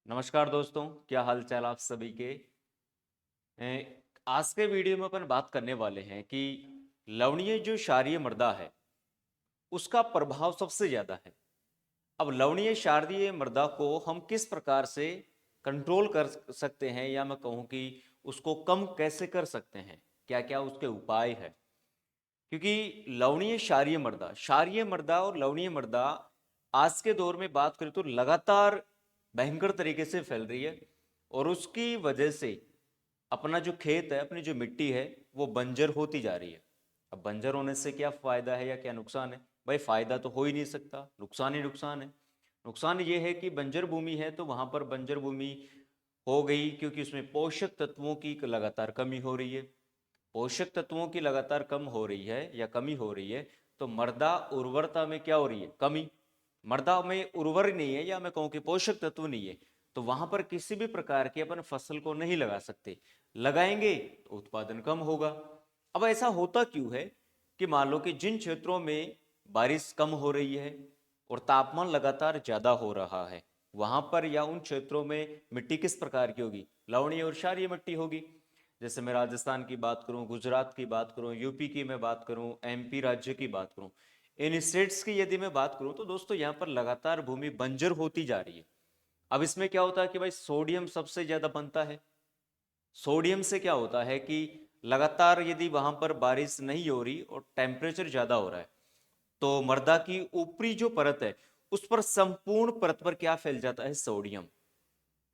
नमस्कार दोस्तों, क्या हाल चाल आप सभी के। आज के वीडियो में अपन बात करने वाले हैं कि लवणीय जो क्षारीय मृदा है उसका प्रभाव सबसे ज़्यादा है। अब लवणीय क्षारीय मृदा को हम किस प्रकार से कंट्रोल कर सकते हैं, या मैं कहूँ कि उसको कम कैसे कर सकते हैं, क्या क्या उसके उपाय है। क्योंकि लवणीय क्षारीय मृदा और लवणीय मृदा आज के दौर में बात करें तो लगातार भयंकर तरीके से फैल रही है, और उसकी वजह से अपना जो खेत है, अपनी जो मिट्टी है, वो बंजर होती जा रही है। अब बंजर होने से क्या फायदा है या क्या नुकसान है? भाई फायदा तो हो ही नहीं सकता, नुकसान ही नुकसान है। नुकसान ये है कि बंजर भूमि है तो वहां पर बंजर भूमि हो गई, क्योंकि उसमें पोषक तत्वों की लगातार कमी हो रही है। पोषक तत्वों की लगातार कम हो रही है या कमी हो रही है, तो मृदा उर्वरता में क्या हो रही है? कमी। मृदा में उर्वर नहीं है, या मैं कहूँ कि पोषक तत्व नहीं है, तो वहां पर किसी भी प्रकार की अपन फसल को नहीं लगा सकते। लगाएंगे तो उत्पादन कम होगा। अब ऐसा होता क्यों है कि मान लो कि जिन क्षेत्रों में बारिश कम हो रही है और तापमान लगातार ज्यादा हो रहा है, वहां पर या उन क्षेत्रों में मिट्टी किस प्रकार की होगी? लवणीय और क्षारीय मिट्टी होगी। जैसे मैं राजस्थान की बात करूं, गुजरात की बात करूं, यूपी की मैं बात करूं, एमपी राज्य की बात करूं, इन स्टेट्स की यदि मैं बात करूं, तो दोस्तों यहाँ पर लगातार भूमि बंजर होती जा रही है। अब इसमें क्या होता है कि भाई सोडियम सबसे ज्यादा बनता है। सोडियम से क्या होता है कि लगातार यदि वहां पर बारिश नहीं हो रही और टेम्परेचर ज्यादा हो रहा है, तो मृदा की ऊपरी जो परत है उस पर संपूर्ण परत पर क्या फैल जाता है? सोडियम।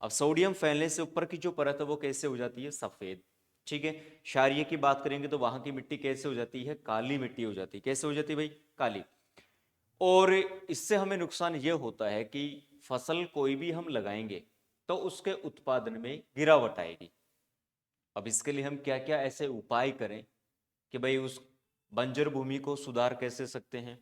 अब सोडियम फैलने से ऊपर की जो परत है वो कैसे हो जाती है? सफेद। ठीक है। क्षारीय की बात करेंगे तो वहां की मिट्टी कैसे हो जाती है? काली मिट्टी हो जाती है। कैसे हो जाती है भाई? काली। और इससे हमें नुकसान ये होता है कि फसल कोई भी हम लगाएंगे तो उसके उत्पादन में गिरावट आएगी। अब इसके लिए हम क्या क्या ऐसे उपाय करें कि भाई उस बंजर भूमि को सुधार कैसे सकते हैं,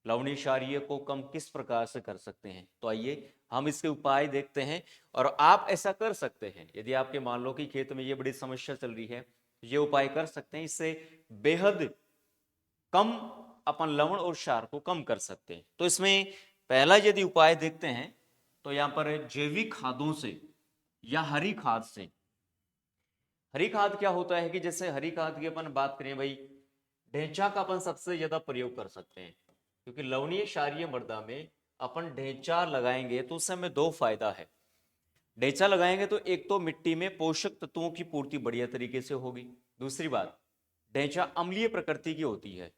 लवणीय क्षारीय को कम किस प्रकार से कर सकते हैं। तो आइए हम इसके उपाय देखते हैं। और आप ऐसा कर सकते हैं, यदि आपके मान लो कि खेत में ये बड़ी समस्या चल रही है, तो ये उपाय कर सकते हैं। इससे बेहद कम अपन लवण और क्षार को कम कर सकते हैं। तो इसमें पहला यदि उपाय देखते हैं, तो यहाँ पर जैविक खादों से या हरी खाद से। हरी खाद क्या होता है कि जैसे हरी खाद की अपन बात करें भाई, ढेंचा का अपन सबसे ज्यादा प्रयोग कर सकते हैं, क्योंकि लवणीय क्षारीय मृदा में अपन ढेंचा लगाएंगे तो उससे हमें दो फायदा है। ढेंचा लगाएंगे तो एक तो मिट्टी में पोषक तत्वों की पूर्ति बढ़िया तरीके से होगी। दूसरी बात, ढेंचा अम्लीय प्रकृति की होती है,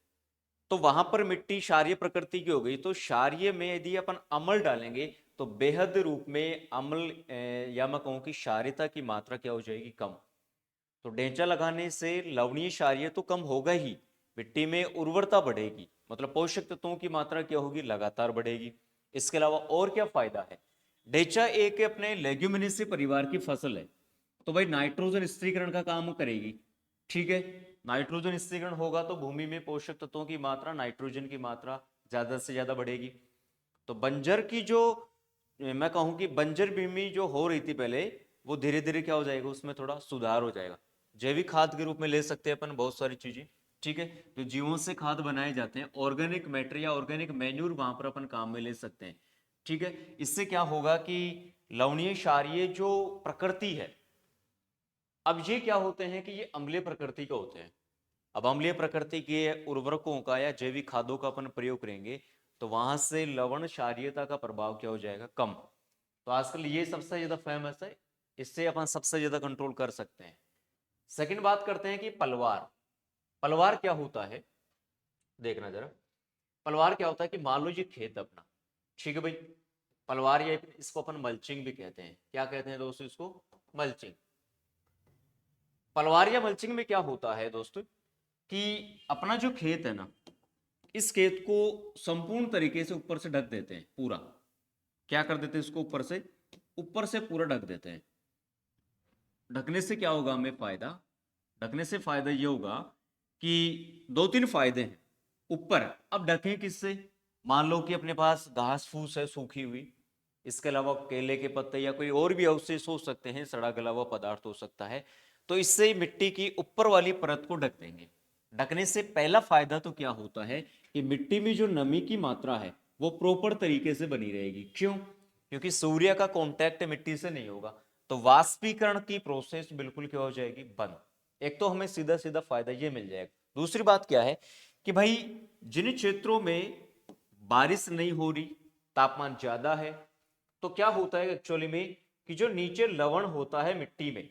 तो वहां पर मिट्टी क्षारीय प्रकृति की हो गई, तो क्षारीय में यदि अपन अम्ल डालेंगे तो बेहद रूप में अम्ल या मैं कहूँ कि क्षारीयता की मात्रा क्या हो जाएगी? कम। तो ढेंचा लगाने से लवणीय क्षारीय तो कम होगा ही, मिट्टी में उर्वरता बढ़ेगी, मतलब पोषक तत्वों की मात्रा क्या होगी? लगातार बढ़ेगी। इसके अलावा और क्या फायदा है? ढेंचा एक अपने लेग्यूमिनेसी परिवार की फसल है, तो भाई नाइट्रोजन स्थिरीकरण का काम करेगी। ठीक है। नाइट्रोजन स्थिरीकरण होगा तो भूमि में पोषक तत्वों की मात्रा, नाइट्रोजन की मात्रा ज्यादा से ज्यादा बढ़ेगी। तो बंजर की जो मैं कहूं कि बंजर भूमि जो हो रही थी पहले, वो धीरे धीरे क्या हो जाएगा? उसमें थोड़ा सुधार हो जाएगा। जैविक खाद के रूप में ले सकते हैं अपन बहुत सारी चीजें। ठीक है। जो जीवों से खाद बनाए जाते हैं, ऑर्गेनिक मैटर या ऑर्गेनिक मैन्यूर वहां पर अपन काम में ले सकते हैं। ठीक है। इससे क्या होगा कि लवणीय क्षारीय जो प्रकृति है, अब ये क्या होते हैं कि ये अम्लीय प्रकृति के होते हैं। अब अम्लीय प्रकृति के उर्वरकों का या जैविक खादों का अपन प्रयोग करेंगे, तो वहां से लवण क्षारीयता का प्रभाव क्या हो जाएगा? कम। तो आजकल ये सबसे ज्यादा फेमस है, इससे अपन सबसे ज्यादा कंट्रोल कर सकते हैं। सेकंड बात करते हैं कि पलवार। पलवार क्या होता है, देखना जरा। पलवार क्या होता है कि मान लो ये खेत अपना, ठीक है भाई। पलवार या इसको अपन मल्चिंग भी कहते हैं। क्या कहते हैं दोस्तों? इसको मल्चिंग। पलवार या मल्चिंग में क्या होता है दोस्तों कि अपना जो खेत है ना, इस खेत को संपूर्ण तरीके से ऊपर से ढक देते हैं पूरा। क्या कर देते हैं? इसको ऊपर से पूरा ढक देते हैं। ढकने से क्या होगा हमें फायदा? ढकने से फायदा ये होगा कि दो तीन फायदे हैं। ऊपर अब ढकें किससे? मान लो कि अपने पास घास फूस है सूखी हुई, इसके अलावा केले के पत्ते या कोई और भी अवशेष हो सकते हैं, सड़ा गला हुआ पदार्थ हो सकता है, तो इससे मिट्टी की ऊपर वाली परत को ढक देंगे। ढकने से पहला फायदा तो क्या होता है कि मिट्टी में जो नमी की मात्रा है वो प्रॉपर तरीके से बनी रहेगी। क्यों? क्योंकि सूर्य का कांटेक्ट मिट्टी से नहीं होगा, तो वाष्पीकरण की प्रोसेस बिल्कुल क्या हो जाएगी, बंद। एक तो हमें सीधा सीधा फायदा ये मिल जाएगा। दूसरी बात क्या है कि भाई जिन क्षेत्रों में बारिश नहीं हो रही, तापमान ज्यादा है, तो क्या होता है एक्चुअली में कि जो नीचे लवण होता है मिट्टी में,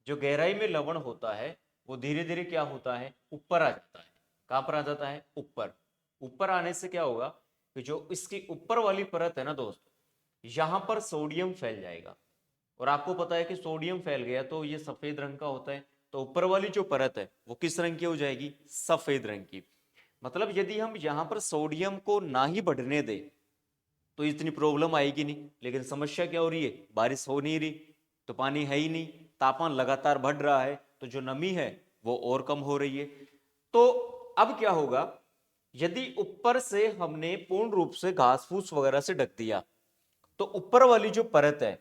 जो गहराई में लवण होता है, वो धीरे धीरे क्या होता है, ऊपर आ जाता है। कहां पर आ जाता है, ऊपर। ऊपर आने से क्या होगा कि जो इसकी ऊपर वाली परत है ना दोस्त, यहां पर सोडियम फैल जाएगा। और आपको पता है कि सोडियम फैल गया तो ये सफेद रंग का होता है, तो ऊपर वाली जो परत है वो किस रंग की हो जाएगी, सफेद रंग की। मतलब यदि हम यहां पर सोडियम को ना ही बढ़ने दे तो इतनी प्रॉब्लम आएगी नहीं, लेकिन समस्या क्या हो रही है, बारिश हो नहीं रही, तो पानी है ही नहीं, तापमान लगातार बढ़ रहा है, तो जो नमी है वो और कम हो रही है। तो अब क्या होगा, यदि ऊपर से हमने पूर्ण रूप से घास फूस वगैरह से ढक दिया, तो ऊपर वाली जो परत है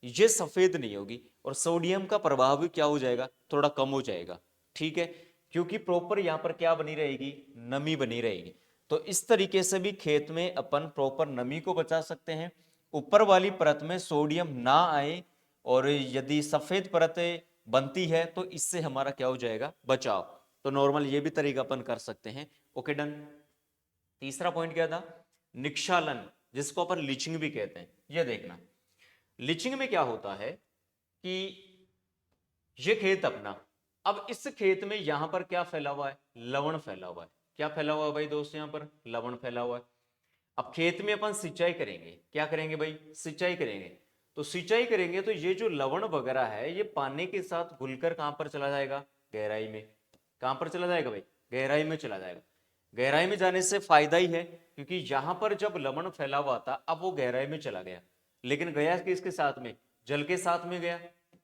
ये सफेद नहीं होगी, और सोडियम का प्रभाव भी क्या हो जाएगा, थोड़ा कम हो जाएगा। ठीक है, क्योंकि प्रॉपर यहां पर क्या बनी रहेगी, नमी बनी रहेगी। तो इस तरीके से भी खेत में अपन प्रॉपर नमी को बचा सकते हैं, ऊपर वाली परत में सोडियम ना आए, और यदि सफेद परतें बनती है तो इससे हमारा क्या हो जाएगा, बचाव। तो नॉर्मल ये भी तरीका अपन कर सकते हैं। Okay done. तीसरा पॉइंट क्या था, निक्षालन, जिसको अपन लीचिंग भी कहते हैं। ये देखना, लीचिंग में क्या होता है कि ये खेत अपना, अब इस खेत में यहां पर क्या फैला हुआ है, लवण फैला हुआ है। क्या फैला हुआ है भाई दोस्त, यहां पर लवण फैला हुआ है। अब खेत में अपन सिंचाई करेंगे, क्या करेंगे भाई, सिंचाई करेंगे। तो सिंचाई करेंगे तो ये जो लवण वगैरह है ये पानी के साथ घुलकर कहां पर चला जाएगा, गहराई में। कहां पर चला जाएगा भाई, गहराई में चला जाएगा। गहराई में जाने से फायदा ही है, क्योंकि यहां पर जब लवण फैला हुआ था अब वो गहराई में चला गया, लेकिन गया किसके साथ में, जल के साथ में गया।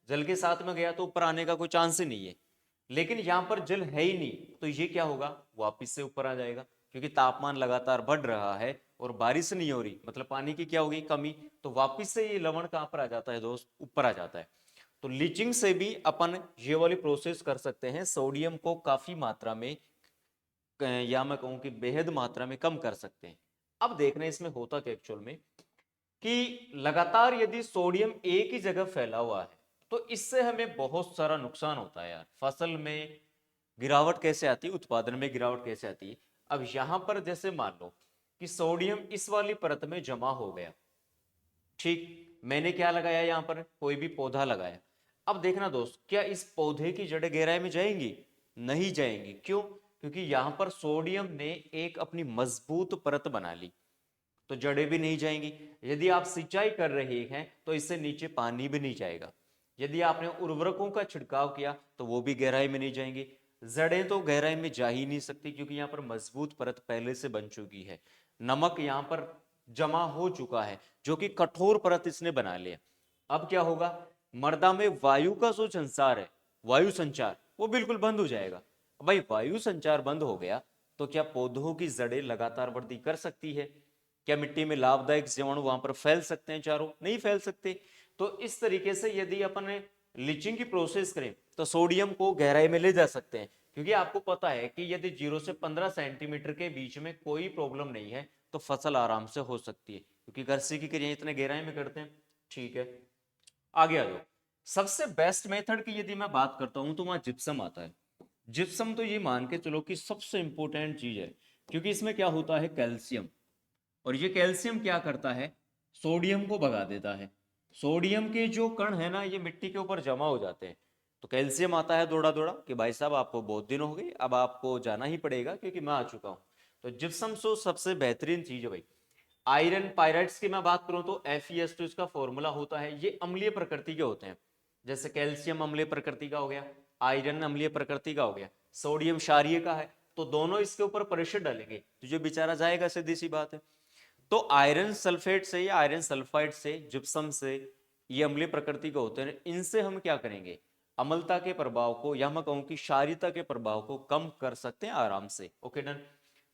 जल के साथ में गया तो ऊपर आने का कोई चांस ही नहीं है। लेकिन यहां पर जल है ही नहीं, तो ये क्या होगा, वापिस से ऊपर आ जाएगा, क्योंकि तापमान लगातार बढ़ रहा है और बारिश नहीं हो रही, मतलब पानी की क्या होगी, कमी। तो वापिस से ये लवण कहां पर आ जाता है दोस्त, ऊपर आ जाता है। तो लीचिंग से भी अपन ये वाली प्रोसेस कर सकते हैं, सोडियम को काफी मात्रा में, या मैं कहूं कि बेहद मात्रा में कम कर सकते हैं। अब देखना इसमें होता क्या एक्चुअल में, कि लगातार यदि सोडियम एक ही जगह फैला हुआ है तो इससे हमें बहुत सारा नुकसान होता है यार। फसल में गिरावट कैसे आती है, उत्पादन में गिरावट कैसे आती है। अब यहां पर जैसे मान लो कि सोडियम इस वाली परत में जमा हो गया, ठीक, मैंने क्या लगाया यहां पर, कोई भी पौधा लगाया। अब देखना दोस्त, क्या इस पौधे की जड़ें गहराई में जाएंगी, नहीं जाएंगी। क्यों, क्योंकि यहां पर सोडियम ने एक अपनी मजबूत परत बना ली, तो जड़ें भी नहीं जाएंगी। यदि आप सिंचाई कर रहे हैं तो इससे नीचे पानी भी नहीं जाएगा। यदि आपने उर्वरकों का छिड़काव किया तो वो भी गहराई में नहीं जाएंगे। जड़ें तो गहराई में जा ही नहीं सकती, क्योंकि यहाँ पर मजबूत परत पहले से बन चुकी है, नमक यहाँ पर जमा हो चुका है, जो कि कठोर परत इसने बना लिया। अब क्या होगा, मृदा में वायु का जो संचार है, वायु संचार वो बिल्कुल बंद हो जाएगा। भाई वायु संचार बंद हो गया तो क्या पौधों की जड़ें लगातार वृद्धि कर सकती है, क्या मिट्टी में लाभदायक जीवाणु वहां पर फैल सकते हैं, चारों नहीं फैल सकते। तो इस तरीके से यदि अपन लीचिंग की प्रोसेस करें तो सोडियम को गहराई में ले जा सकते हैं, क्योंकि आपको पता है कि यदि 0 से 15 सेंटीमीटर के बीच में कोई प्रॉब्लम नहीं है तो फसल आराम से हो सकती है, क्योंकि कृषि की क्रियाएं इतने गहराई में करते हैं। ठीक है, आगे आ जाओ। सबसे बेस्ट मेथड की यदि मैं बात करता हूं तो वहां जिप्सम आता है। जिप्सम तो ये मान के चलो कि सबसे इंपॉर्टेंट चीज है, क्योंकि इसमें क्या होता है, कैल्शियम। और ये कैल्शियम क्या करता है, सोडियम को भगा देता है। सोडियम के जो कण है ना ये मिट्टी के ऊपर जमा हो जाते हैं, तो कैल्शियम आता है दौड़ा दौड़ा कि भाई साहब आपको बहुत दिन हो गए, अब आपको जाना ही पड़ेगा क्योंकि मैं आ चुका हूं। तो जिप्सम सो सबसे बेहतरीन चीज है भाई। आयरन पायराइट्स की मैं बात करूं तो FeS2 इसका फॉर्मूला होता है, ये अम्लीय प्रकृति के होते हैं। जैसे कैल्शियम अम्लीय प्रकृति का हो गया, आयरन अम्लीय प्रकृति का हो गया, सोडियम क्षारीय का है, तो दोनों इसके ऊपर प्रेशर डालेंगे तो जो बेचारा जाएगा, सीधी सी बात है। तो आयरन सल्फेट से या आयरन सल्फाइड से, जिप्सम से, ये अम्लीय प्रकृति के होते हैं, इनसे हम क्या करेंगे, अम्लता के प्रभाव को या मैं कहूं कि क्षारीयता के प्रभाव को कम कर सकते हैं आराम से। Okay done.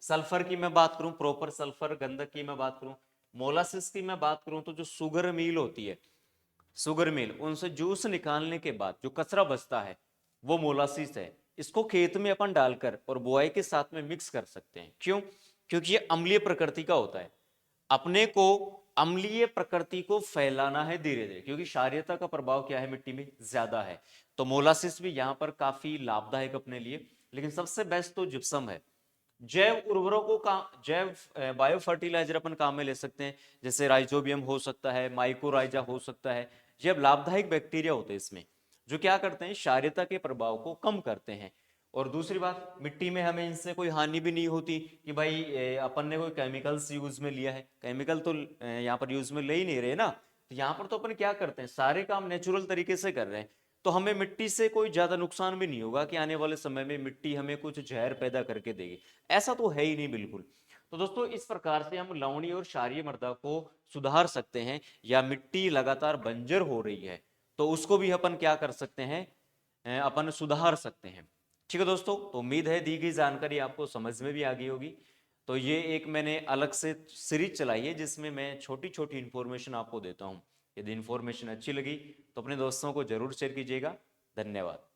सल्फर की मैं बात करूं, प्रॉपर सल्फर, गंधक की मैं बात करूं, मोलासिस की मैं बात करूं, तो जो सुगर मिल होती है, सुगर मिल, उनसे जूस निकालने के बाद जो कचरा बचता है वो मोलासिस है। इसको खेत में अपन डालकर और बुआई के साथ में मिक्स कर सकते हैं। क्यों, क्योंकि ये अम्लीय प्रकृति का होता है। अपने को अम्लीय प्रकृति को फैलाना है धीरे धीरे, क्योंकि क्षारीयता का प्रभाव क्या है मिट्टी में ज्यादा है। तो मोलासिस भी यहाँ पर काफी लाभदायक अपने लिए, लेकिन सबसे बेस्ट तो जिप्सम है। जैव उर्वरकों का जैव बायो फर्टिलाइजर अपन काम में ले सकते हैं, जैसे राइजोबियम हो सकता है, माइकोराइजा हो सकता है। जैव लाभदायक बैक्टीरिया होते हैं इसमें, जो क्या करते हैं, क्षारीयता के प्रभाव को कम करते हैं। और दूसरी बात, मिट्टी में हमें इनसे कोई हानि भी नहीं होती कि भाई अपन ने कोई केमिकल्स यूज में लिया है। केमिकल तो यहाँ पर यूज में ले ही नहीं रहे ना, तो यहाँ पर तो अपन क्या करते हैं, सारे काम नेचुरल तरीके से कर रहे हैं। तो हमें मिट्टी से कोई ज्यादा नुकसान भी नहीं होगा कि आने वाले समय में मिट्टी हमें कुछ जहर पैदा करके देगी, ऐसा तो है ही नहीं बिल्कुल। तो दोस्तों, इस प्रकार से हम लवणीय और क्षारीय मृदा को सुधार सकते हैं। या मिट्टी लगातार बंजर हो रही है तो उसको भी अपन क्या कर सकते हैं, अपन सुधार सकते हैं। ठीक है दोस्तों, तो उम्मीद है दी गई जानकारी आपको समझ में भी आ गई होगी। तो ये एक मैंने अलग से सीरीज चलाई है जिसमें मैं छोटी छोटी इंफॉर्मेशन आपको देता हूँ। यदि इंफॉर्मेशन अच्छी लगी तो अपने दोस्तों को जरूर शेयर कीजिएगा। धन्यवाद।